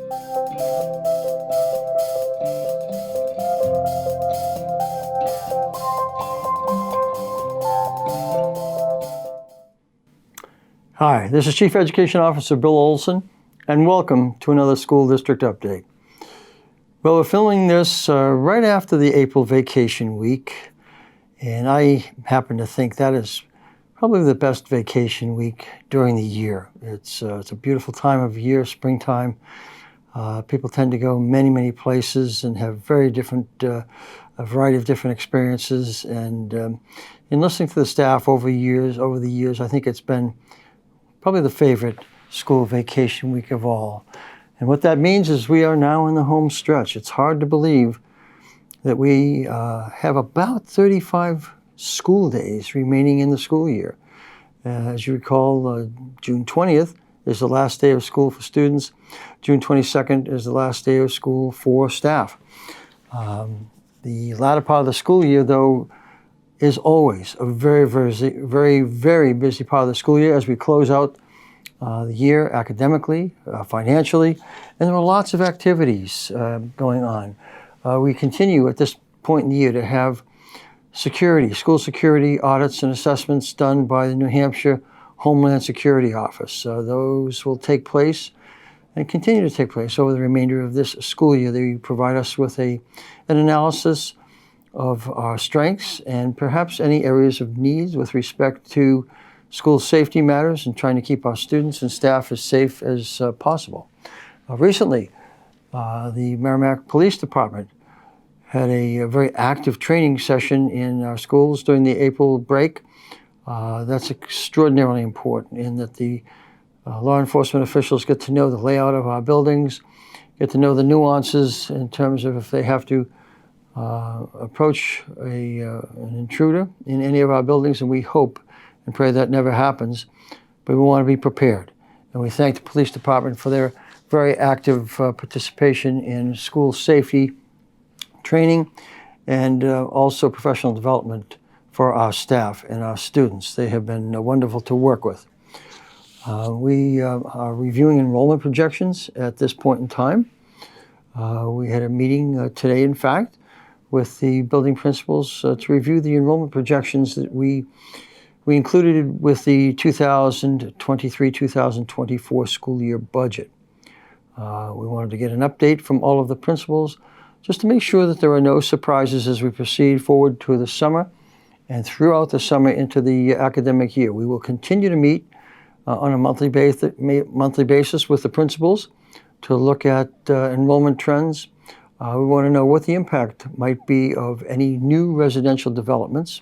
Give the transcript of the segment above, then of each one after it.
Hi, this is Chief Education Officer Bill Olsen, and welcome to another school district update. Well, we're filming this right after the April vacation week, and I happen to think that is probably the best vacation week during the year. It's a beautiful time of year, springtime. People tend to go many places and have very different, a variety of different experiences. And in listening to the staff over the years, I think it's been probably the favorite school vacation week of all. And what that means is we are now in the home stretch. It's hard to believe that we have about 35 school days remaining in the school year. As you recall, June 20th is the last day of school for students. June 22nd is the last day of school for staff. The latter part of the school year, though, is always a very busy part of the school year as we close out the year academically, financially, and there are lots of activities going on. We continue at this point in the year to have school security audits and assessments done by the New Hampshire Homeland Security Office. Those will take place and continue to take place over the remainder of this school year. They provide us with an analysis of our strengths and perhaps any areas of needs with respect to school safety matters and trying to keep our students and staff as safe as possible. Recently, the Merrimack Police Department had a very active training session in our schools during the April break. That's extraordinarily important in that the law enforcement officials get to know the layout of our buildings, get to know the nuances in terms of if they have to approach an intruder in any of our buildings, and we hope and pray that never happens, but we want to be prepared. And we thank the police department for their very active participation in school safety training and also professional development for our staff and our students. They have been wonderful to work with. We are reviewing enrollment projections at this point in time. We had a meeting today, in fact, with the building principals to review the enrollment projections that we included with the 2023-2024 school year budget. We wanted to get an update from all of the principals just to make sure that there are no surprises as we proceed forward to the summer and throughout the summer into the academic year. We will continue to meet on a monthly basis with the principals to look at enrollment trends. We want to know what the impact might be of any new residential developments.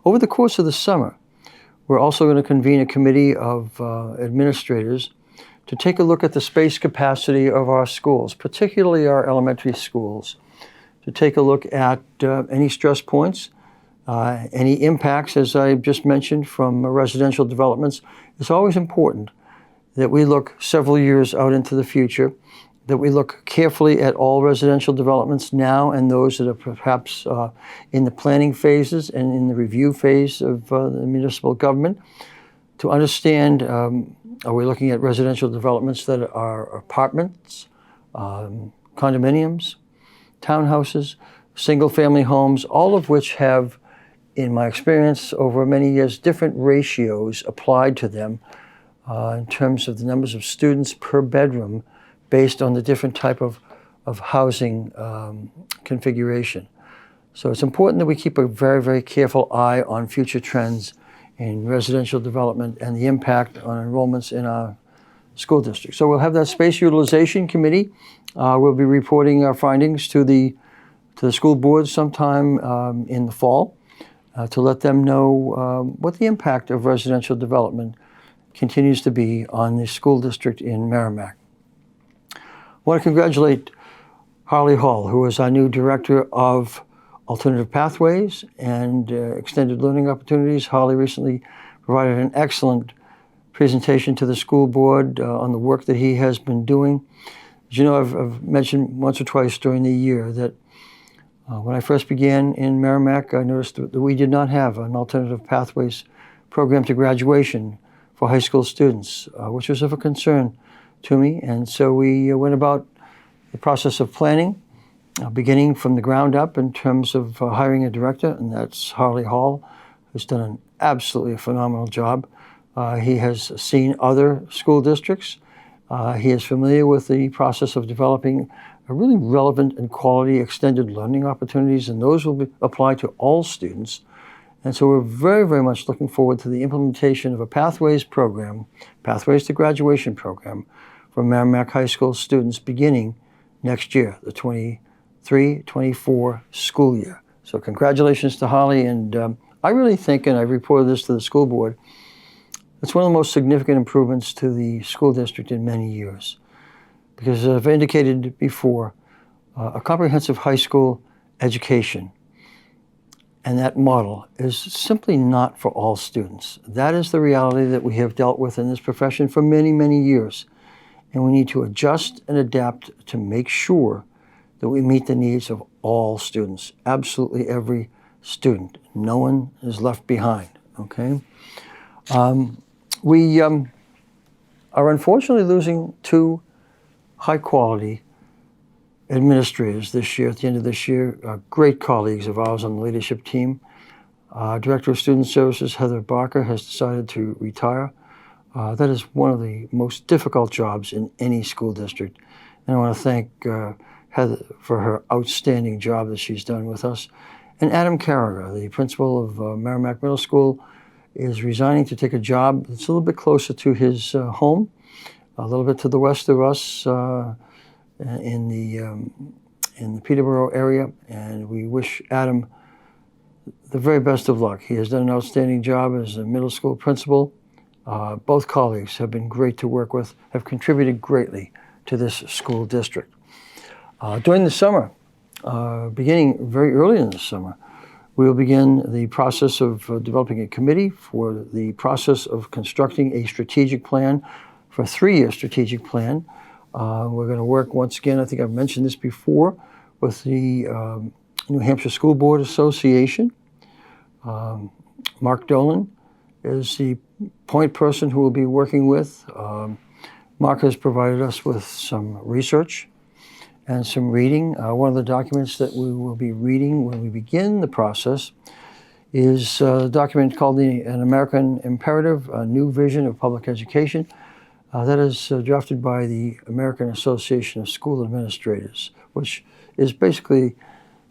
Over the course of the summer, we're also going to convene a committee of administrators to take a look at the space capacity of our schools, particularly our elementary schools, to take a look at any stress points, any impacts, as I just mentioned, from residential developments. It's always important that we look several years out into the future, that we look carefully at all residential developments now and those that are perhaps in the planning phases and in the review phase of the municipal government, to understand, are we looking at residential developments that are apartments, condominiums, townhouses, single-family homes, all of which have, in my experience over many years, different ratios applied to them in terms of the numbers of students per bedroom based on the different type of housing configuration. So it's important that we keep a very careful eye on future trends in residential development and the impact on enrollments in our school district. So we'll have that space utilization committee. We'll be reporting our findings to the school board sometime in the fall to let them know what the impact of residential development continues to be on the school district in Merrimack. I want to congratulate Harley Hall, who is our new Director of Alternative Pathways and Extended Learning Opportunities. Harley recently provided an excellent presentation to the school board on the work that he has been doing. As you know, I've mentioned once or twice during the year that when I first began in Merrimack, I noticed that we did not have an Alternative Pathways program to graduation for high school students, which was of a concern to me. And so we went about the process of planning, beginning from the ground up in terms of hiring a director, and that's Harley Hall, who's done an absolutely phenomenal job. He has seen other school districts. He is familiar with the process of developing a really relevant and quality extended learning opportunities, and those will be applied to all students. And so we're very, very much looking forward to the implementation of a Pathways program, Pathways to Graduation program, for Merrimack High School students beginning next year, the 23-24 school year. So congratulations to Holly, and I really think, and I've reported this to the school board, it's one of the most significant improvements to the school district in many years. Because as I've indicated before, a comprehensive high school education and that model is simply not for all students. That is the reality that we have dealt with in this profession for many, many years. And we need to adjust and adapt to make sure that we meet the needs of all students, absolutely every student. No one is left behind, okay? We are unfortunately losing two high-quality administrators this year, at the end of this year, great colleagues of ours on the leadership team. Director of Student Services, Heather Barker, has decided to retire. That is one of the most difficult jobs in any school district. And I want to thank Heather for her outstanding job that she's done with us. And Adam Carragher, the principal of Merrimack Middle School, is resigning to take a job that's a little bit closer to his home, a little bit to the west of us in the Peterborough area. And we wish Adam the very best of luck. He has done an outstanding job as a middle school principal. Both colleagues have been great to work with, have contributed greatly to this school district. During the summer, beginning very early in the summer, we will begin the process of developing a committee for the process of constructing a strategic plan, for a 3-year strategic plan. We're going to work once again, I think I've mentioned this before, with the New Hampshire School Board Association. Mark Dolan is the point person who we'll be working with. Mark has provided us with some research and some reading. One of the documents that we will be reading when we begin the process is a document called An American Imperative, A New Vision of Public Education. That is drafted by the American Association of School Administrators, which is basically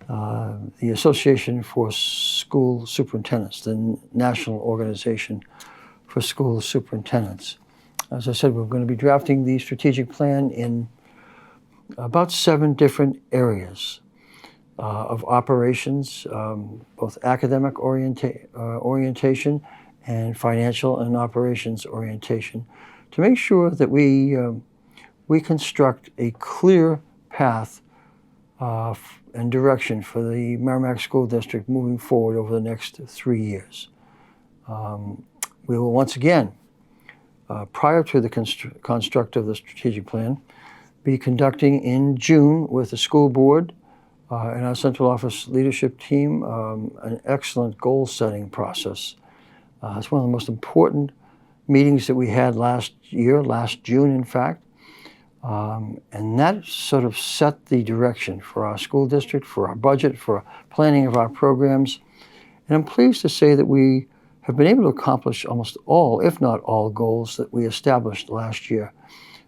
the Association for School Superintendents, the national organization for school superintendents. As I said, we're going to be drafting the strategic plan in about 7 different areas of operations, both academic orientation and financial and operations orientation, to make sure that we construct a clear path and direction for the Merrimack School District moving forward over the next 3 years. We will once again, prior to the construct of the strategic plan, be conducting in June with the school board and our central office leadership team an excellent goal-setting process. It's one of the most important meetings that we had last June, in fact. And that sort of set the direction for our school district, for our budget, for planning of our programs. And I'm pleased to say that we have been able to accomplish almost all, if not all, goals that we established last year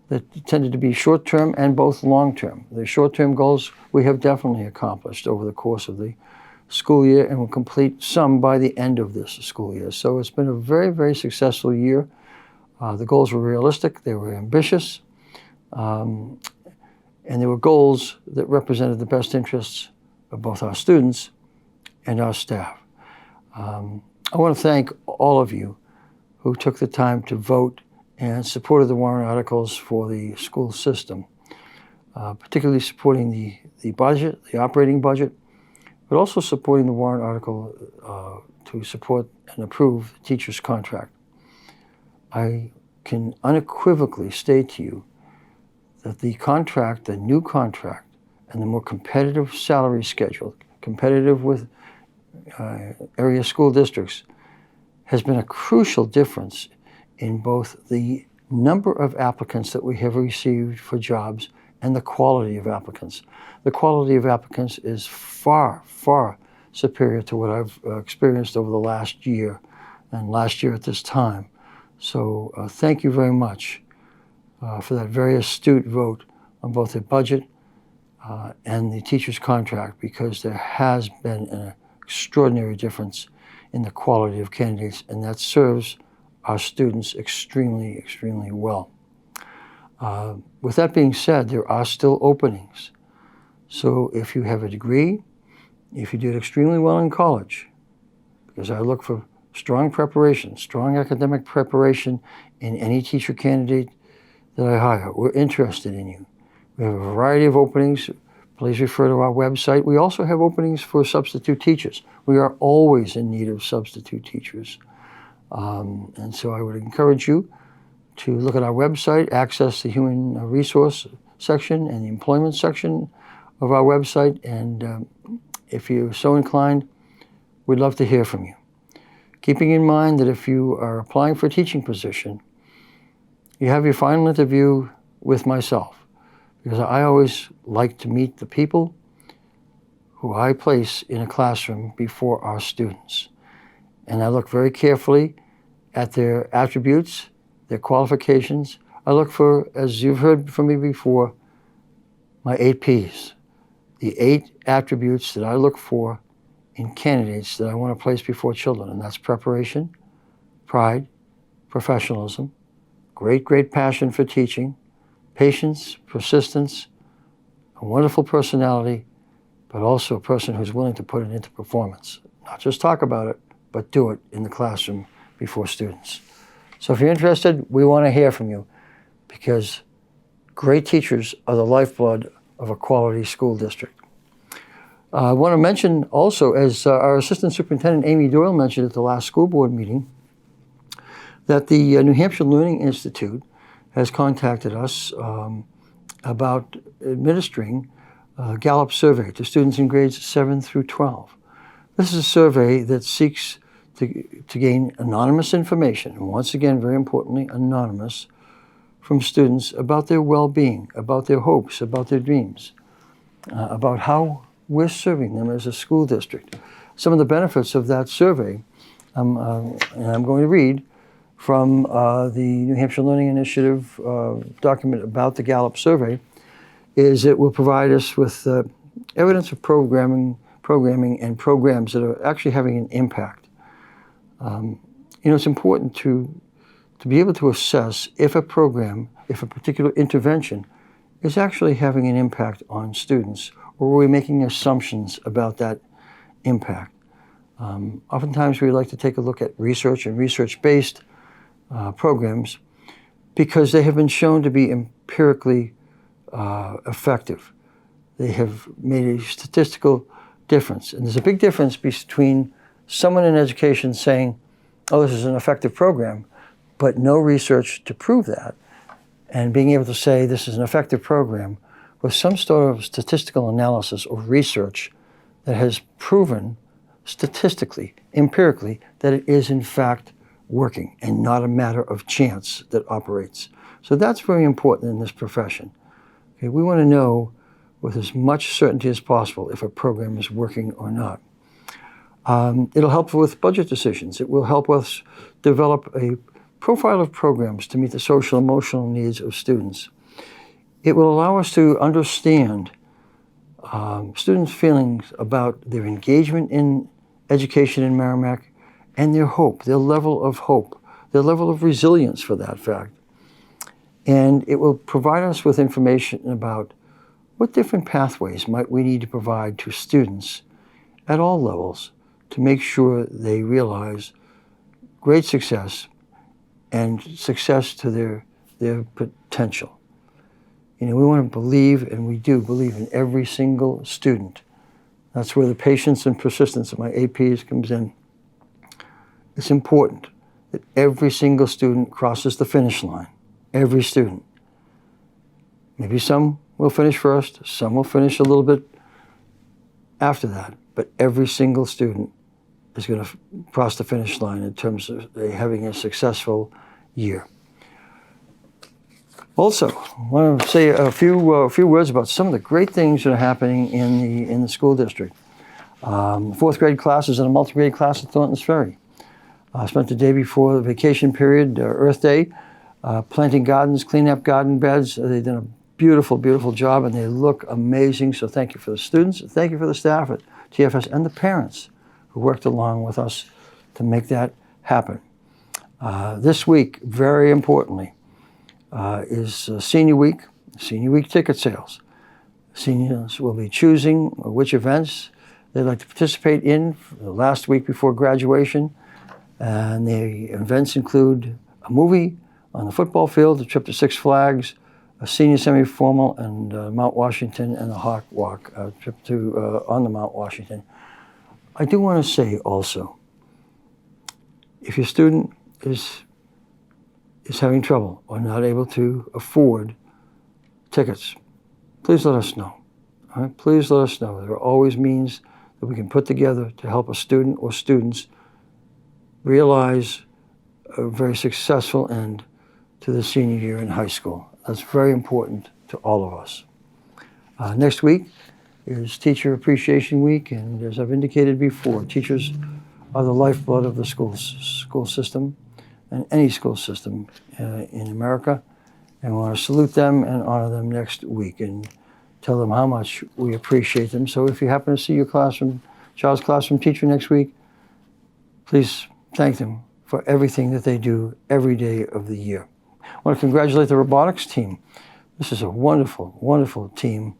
that tended to be short-term and both long-term. The short-term goals we have definitely accomplished over the course of the school year, and will complete some by the end of this school year. So it's been a very, very successful year. The goals were realistic, they were ambitious, and they were goals that represented the best interests of both our students and our staff. I want to thank all of you who took the time to vote and supported the warrant articles for the school system, particularly supporting the budget, the operating budget, but also supporting the warrant article to support and approve the teacher's contract. I can unequivocally state to you that the contract, the new contract, and the more competitive salary schedule, competitive with area school districts, has been a crucial difference in both the number of applicants that we have received for jobs and the quality of applicants. The quality of applicants is far, far superior to what I've experienced over the last year and last year at this time. So thank you very much for that very astute vote on both the budget and the teacher's contract, because there has been an extraordinary difference in the quality of candidates, and that serves our students extremely, extremely well. With that being said, there are still openings. So if you have a degree, if you did extremely well in college, because I look for strong preparation, strong academic preparation in any teacher candidate that I hire, we're interested in you. We have a variety of openings. Please refer to our website. We also have openings for substitute teachers. We are always in need of substitute teachers. And so I would encourage you to look at our website, access the human resource section and the employment section of our website. And if you're so inclined, we'd love to hear from you. Keeping in mind that if you are applying for a teaching position, you have your final interview with myself, because I always like to meet the people who I place in a classroom before our students. And I look very carefully at their attributes, their qualifications. I look for, as you've heard from me before, my 8 Ps, the 8 attributes that I look for in candidates that I want to place before children, and that's preparation, pride, professionalism, great passion for teaching, patience, persistence, a wonderful personality, but also a person who's willing to put it into performance. Not just talk about it, but do it in the classroom before students. So if you're interested, we want to hear from you, because great teachers are the lifeblood of a quality school district. I want to mention also, as our Assistant Superintendent Amy Doyle mentioned at the last school board meeting, that the New Hampshire Learning Institute has contacted us about administering a Gallup survey to students in grades 7 through 12. This is a survey that seeks to gain anonymous information, and once again, very importantly, anonymous, from students about their well-being, about their hopes, about their dreams, about how we're serving them as a school district. Some of the benefits of that survey, and I'm going to read from the New Hampshire Learning Initiative document about the Gallup survey, is it will provide us with evidence of programming and programs that are actually having an impact. It's important to be able to assess if a program, if a particular intervention is actually having an impact on students, or are we making assumptions about that impact. Oftentimes we like to take a look at research and research-based programs, because they have been shown to be empirically effective. They have made a statistical difference. And there's a big difference between someone in education saying, oh, this is an effective program, but no research to prove that, and being able to say this is an effective program with some sort of statistical analysis or research that has proven statistically, empirically, that it is in fact working and not a matter of chance that operates. So that's very important in this profession. Okay, we want to know with as much certainty as possible if a program is working or not. It'll help with budget decisions. It will help us develop a profile of programs to meet the social and emotional needs of students. It will allow us to understand students' feelings about their engagement in education in Merrimack and their hope, their level of hope, their level of resilience for that fact. And it will provide us with information about what different pathways might we need to provide to students at all levels to make sure they realize great success and success to their potential. We want to believe, and we do believe, in every single student. That's where the patience and persistence of my APs comes in. It's important that every single student crosses the finish line. Every student. Maybe some will finish first, some will finish a little bit after that, but every single student is going to cross the finish line in terms of having a successful year. Also, I want to say a few words about some of the great things that are happening in the school district. Fourth grade classes and a multi-grade class at Thornton's Ferry. I spent the day before the vacation period, Earth Day, planting gardens, cleaning up garden beds. They've done a beautiful, beautiful job, and they look amazing. So thank you for the students, thank you for the staff at TFS, and the parents who worked along with us to make that happen. This week, very importantly, is Senior Week ticket sales. Seniors will be choosing which events they'd like to participate in the last week before graduation. And the events include a movie on the football field, a trip to Six Flags, a senior semi-formal, and Mount Washington, and a Hawk Walk, a trip to on the Mount Washington. I do want to say also, if your student is having trouble or not able to afford tickets, please let us know. All right? Please let us know. There are always means that we can put together to help a student or students realize a very successful end to the senior year in high school. That's very important to all of us. Next week is Teacher Appreciation Week, and as I've indicated before, teachers are the lifeblood of the school system and any school system in America. And we want to salute them and honor them next week and tell them how much we appreciate them. So if you happen to see your child's classroom teacher next week, please thank them for everything that they do every day of the year. I want to congratulate the robotics team. This is a wonderful, wonderful team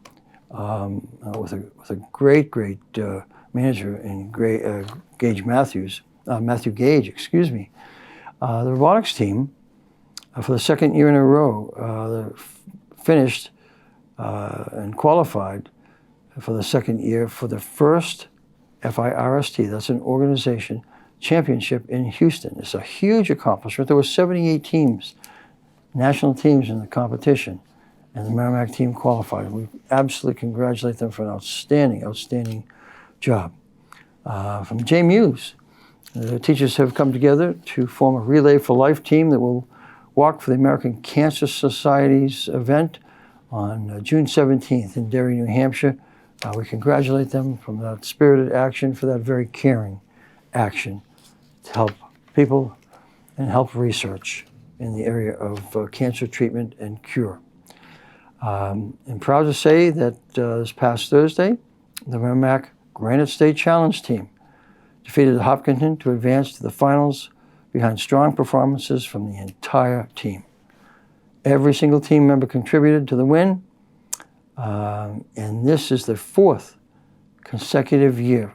with a great manager in Matthew Gage, excuse me. The robotics team, for the second year in a row, finished and qualified for the second year for the first FIRST, that's an organization, championship in Houston. It's a huge accomplishment. There were 78 teams, national teams in the competition, and the Merrimack team qualified. We absolutely congratulate them for an outstanding, outstanding job. From JMU's, the teachers have come together to form a Relay for Life team that will walk for the American Cancer Society's event on June 17th in Derry, New Hampshire. We congratulate them from that spirited action, for that very caring action to help people and help research in the area of cancer treatment and cure. I'm proud to say that this past Thursday, the Merrimack Granite State Challenge team defeated Hopkinton to advance to the finals behind strong performances from the entire team. Every single team member contributed to the win, and this is the fourth consecutive year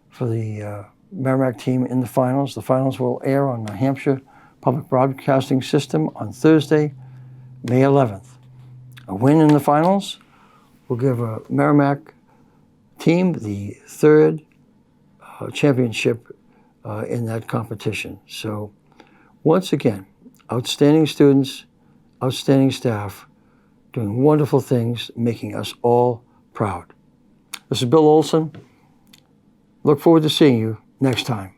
for the Merrimack team in the finals. The finals will air on the Hampshire Public Broadcasting System on Thursday, May 11th. A win in the finals will give a Merrimack team the third championship in that competition. So once again, outstanding students, outstanding staff, doing wonderful things, making us all proud. This is Bill Olsen. Look forward to seeing you next time.